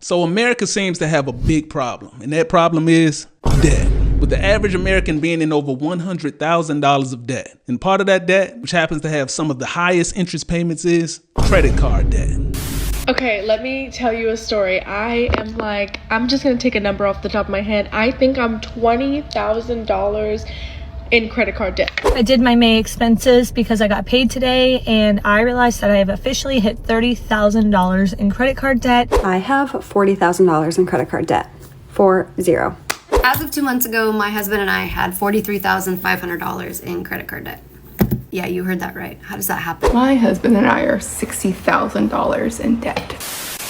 So America seems to have a big problem, and that problem is debt. With the average American being in over $100,000 of debt. And part of that debt, which happens to have some of the highest interest payments, is credit card debt. Okay, let me tell you a story. I'm just gonna take a number off the top of my head. I think I'm $20,000 in credit card debt. I did my May expenses because I got paid today, and I realized that I have officially hit $30,000 in credit card debt. I have $40,000 in credit card debt. 40. As of 2 months ago, my husband and I had $43,500 in credit card debt. Yeah, you heard that right. How does that happen? My husband and I are $60,000 in debt.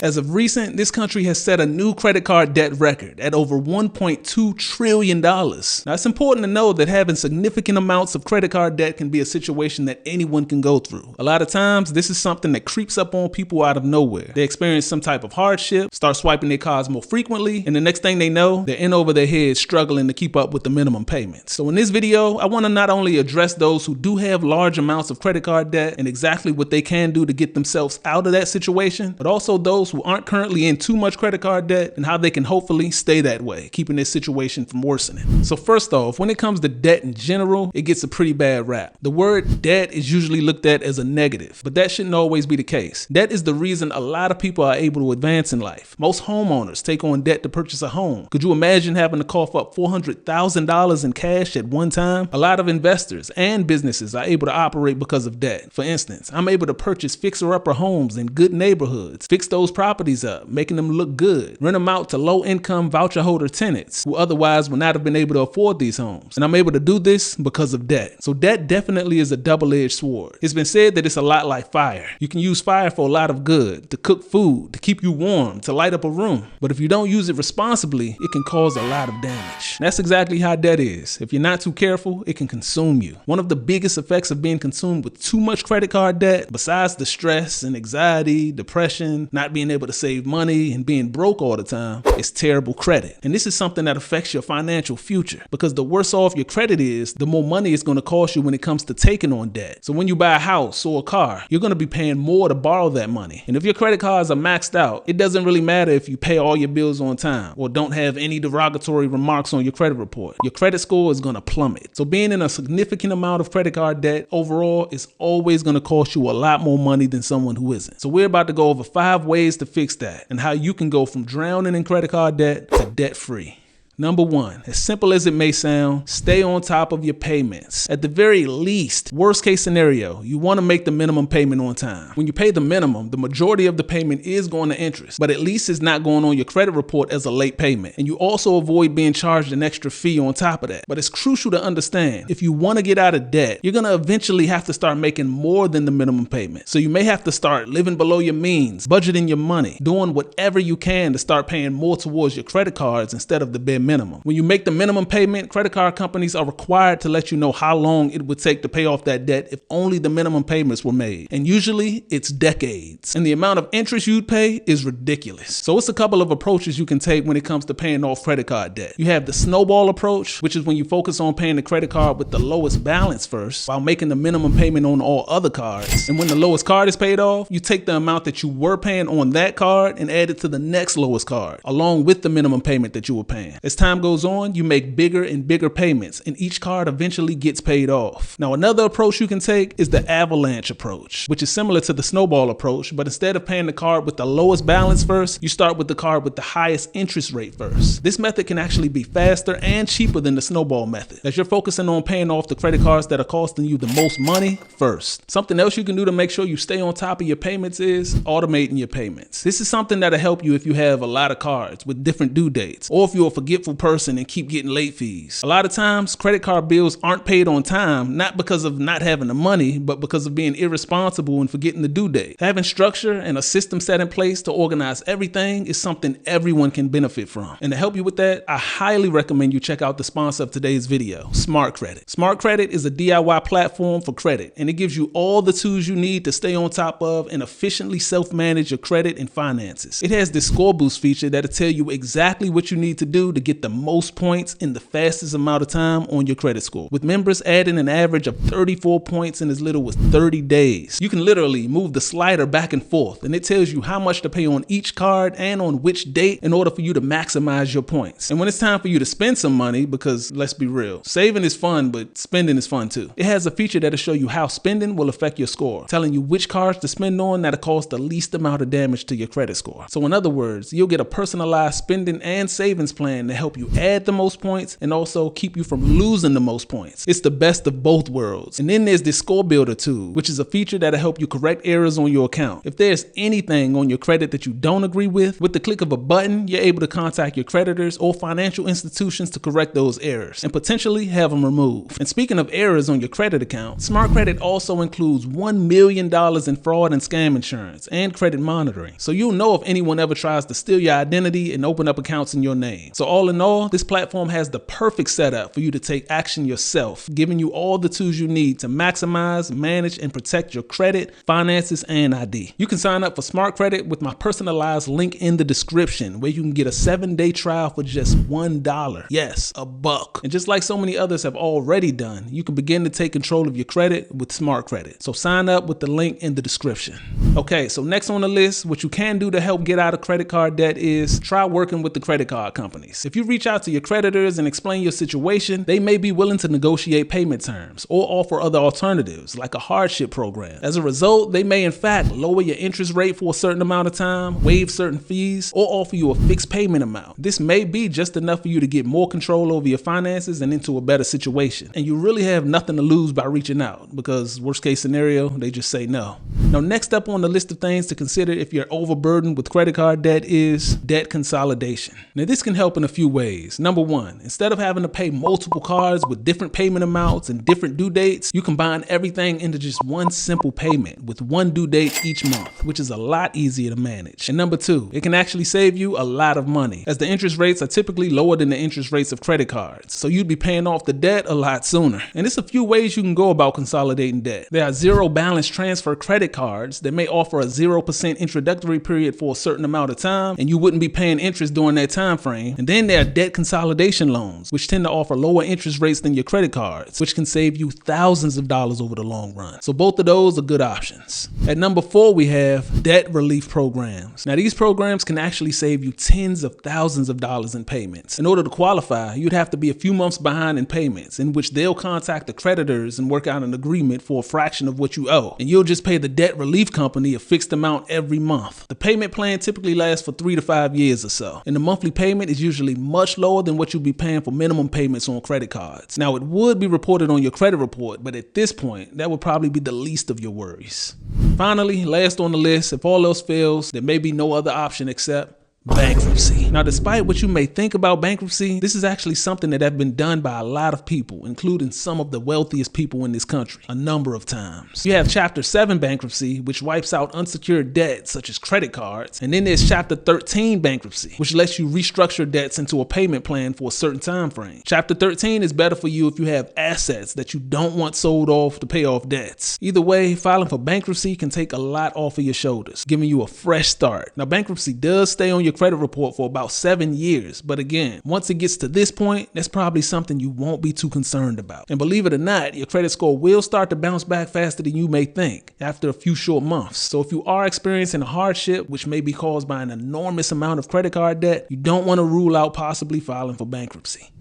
As of recent, this country has set a new credit card debt record at over $1.2 trillion. Now, it's important to know that having significant amounts of credit card debt can be a situation that anyone can go through. A lot of times, this is something that creeps up on people out of nowhere. They experience some type of hardship, start swiping their cards more frequently, and the next thing they know, they're in over their heads struggling to keep up with the minimum payments. So in this video, I want to not only address those who do have large amounts of credit card debt and exactly what they can do to get themselves out of that situation, but also those who aren't currently in too much credit card debt and how they can hopefully stay that way, keeping this situation from worsening. So first off, when it comes to debt in general, it gets a pretty bad rap. The word debt is usually looked at as a negative, but that shouldn't always be the case. Debt is the reason a lot of people are able to advance in life. Most homeowners take on debt to purchase a home. Could you imagine having to cough up $400,000 in cash at one time? A lot of investors and businesses are able to operate because of debt. For instance, I'm able to purchase fixer-upper homes in good neighborhoods, fix those properties up, making them look good, rent them out to low-income voucher holder tenants who otherwise would not have been able to afford these homes. And I'm able to do this because of debt. So debt definitely is a double-edged sword. It's been said that it's a lot like fire. You can use fire for a lot of good, to cook food, to keep you warm, to light up a room. But if you don't use it responsibly, it can cause a lot of damage. That's exactly how debt is. If you're not too careful, it can consume you. One of the biggest effects of being consumed with too much credit card debt, besides the stress and anxiety, depression, not being able to save money and being broke all the time, is terrible credit. And this is something that affects your financial future, because the worse off your credit is, the more money it's going to cost you when it comes to taking on debt. So when you buy a house or a car, you're going to be paying more to borrow that money. And if your credit cards are maxed out, it doesn't really matter if you pay all your bills on time or don't have any derogatory remarks on your credit report. Your credit score is going to plummet. So being in a significant amount of credit card debt overall is always going to cost you a lot more money than someone who isn't. So we're about to go over 5 ways to fix that and how you can go from drowning in credit card debt to debt-free. Number 1, as simple as it may sound, stay on top of your payments. At the very least, worst case scenario, you want to make the minimum payment on time. When you pay the minimum, the majority of the payment is going to interest, but at least it's not going on your credit report as a late payment. And you also avoid being charged an extra fee on top of that. But it's crucial to understand, if you want to get out of debt, you're going to eventually have to start making more than the minimum payment. So you may have to start living below your means, budgeting your money, doing whatever you can to start paying more towards your credit cards instead of the bare minimum. When you make the minimum payment, credit card companies are required to let you know how long it would take to pay off that debt if only the minimum payments were made. And usually it's decades. And the amount of interest you'd pay is ridiculous. So it's a couple of approaches you can take when it comes to paying off credit card debt. You have the snowball approach, which is when you focus on paying the credit card with the lowest balance first while making the minimum payment on all other cards. And when the lowest card is paid off, you take the amount that you were paying on that card and add it to the next lowest card, along with the minimum payment that you were paying. As time goes on, you make bigger and bigger payments, and each card eventually gets paid off. Now, another approach you can take is the avalanche approach, which is similar to the snowball approach, but instead of paying the card with the lowest balance first, you start with the card with the highest interest rate first. This method can actually be faster and cheaper than the snowball method, as you're focusing on paying off the credit cards that are costing you the most money first. Something else you can do to make sure you stay on top of your payments is automating your payments. This is something that'll help you if you have a lot of cards with different due dates, or if you're a forgetful person and keep getting late fees. A lot of times, credit card bills aren't paid on time, not because of not having the money, but because of being irresponsible and forgetting the due date. Having structure and a system set in place to organize everything is something everyone can benefit from. And to help you with that, I highly recommend you check out the sponsor of today's video, Smart Credit. Smart Credit is a DIY platform for credit, and it gives you all the tools you need to stay on top of and efficiently self-manage your credit and finances. It has this score boost feature that'll tell you exactly what you need to do to get get the most points in the fastest amount of time on your credit score, with members adding an average of 34 points in as little as 30 days. You can literally move the slider back and forth, and it tells you how much to pay on each card and on which date in order for you to maximize your points. And when it's time for you to spend some money, because let's be real, saving is fun, but spending is fun too. It has a feature that'll show you how spending will affect your score, telling you which cards to spend on that'll cause the least amount of damage to your credit score. So in other words, you'll get a personalized spending and savings plan to help you add the most points and also keep you from losing the most points. It's the best of both worlds. And then there's this score builder tool, which is a feature that'll help you correct errors on your account. If there's anything on your credit that you don't agree with the click of a button, you're able to contact your creditors or financial institutions to correct those errors and potentially have them removed. And speaking of errors on your credit account, Smart Credit also includes $1 million in fraud and scam insurance and credit monitoring. So you'll know if anyone ever tries to steal your identity and open up accounts in your name. So all in all, this platform has the perfect setup for you to take action yourself, giving you all the tools you need to maximize, manage, and protect your credit, finances, and ID. You can sign up for Smart Credit with my personalized link in the description, where you can get a 7-day trial for just $1. Yes, $1. And just like so many others have already done, you can begin to take control of your credit with Smart Credit. So sign up with the link in the description. Okay, so next on the list, what you can do to help get out of credit card debt is try working with the credit card companies. If you reach out to your creditors and explain your situation, they may be willing to negotiate payment terms or offer other alternatives like a hardship program. As a result, they may in fact lower your interest rate for a certain amount of time, waive certain fees, or offer you a fixed payment amount. This may be just enough for you to get more control over your finances and into a better situation. And you really have nothing to lose by reaching out, because worst case scenario, they just say no. Now, next up on the list of things to consider if you're overburdened with credit card debt is debt consolidation. Now, this can help in a few ways. Number one, instead of having to pay multiple cards with different payment amounts and different due dates, you combine everything into just one simple payment with one due date each month, which is a lot easier to manage. And number two, it can actually save you a lot of money, as the interest rates are typically lower than the interest rates of credit cards. So you'd be paying off the debt a lot sooner. And there's a few ways you can go about consolidating debt. There are zero balance transfer credit cards that may offer a 0% introductory period for a certain amount of time, and you wouldn't be paying interest during that time frame. And then there are debt consolidation loans, which tend to offer lower interest rates than your credit cards, which can save you thousands of dollars over the long run. So both of those are good options. At number 4, we have debt relief programs. Now, these programs can actually save you tens of thousands of dollars in payments. In order to qualify, you'd have to be a few months behind in payments, in which they'll contact the creditors and work out an agreement for a fraction of what you owe. And you'll just pay the debt relief company a fixed amount every month. The payment plan typically lasts for 3 to 5 years or so, and the monthly payment is usually much lower than what you'll be paying for minimum payments on credit cards. Now, it would be reported on your credit report, but at this point, that would probably be the least of your worries. Finally, last on the list, if all else fails, there may be no other option except bankruptcy. Now, despite what you may think about bankruptcy, this is actually something that has been done by a lot of people, including some of the wealthiest people in this country, a number of times. You have Chapter 7 bankruptcy, which wipes out unsecured debt such as credit cards. And then there's Chapter 13 bankruptcy, which lets you restructure debts into a payment plan for a certain time frame. Chapter 13 is better for you if you have assets that you don't want sold off to pay off debts. Either way, filing for bankruptcy can take a lot off of your shoulders, giving you a fresh start. Now, bankruptcy does stay on your credit report for about 7 years. But again, once it gets to this point, that's probably something you won't be too concerned about. And believe it or not, your credit score will start to bounce back faster than you may think after a few short months. So if you are experiencing a hardship, which may be caused by an enormous amount of credit card debt, you don't want to rule out possibly filing for bankruptcy.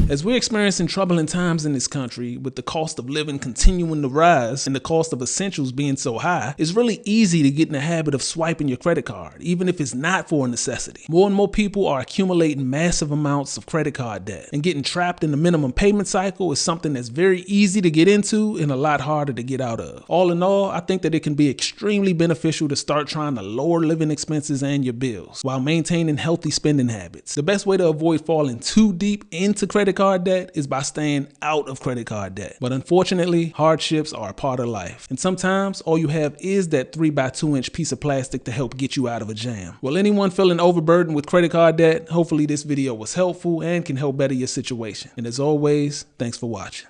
As we're experiencing troubling times in this country, with the cost of living continuing to rise and the cost of essentials being so high, it's really easy to get in the habit of swiping your credit card, even if it's not for a necessity. More and more people are accumulating massive amounts of credit card debt, and getting trapped in the minimum payment cycle is something that's very easy to get into and a lot harder to get out of. All in all, I think that it can be extremely beneficial to start trying to lower living expenses and your bills while maintaining healthy spending habits. The best way to avoid falling too deep into credit card debt is by staying out of credit card debt. But unfortunately, hardships are a part of life. And sometimes all you have is that 3x2 inch piece of plastic to help get you out of a jam. Well, anyone feeling overburdened with credit card debt, hopefully this video was helpful and can help better your situation. And as always, thanks for watching.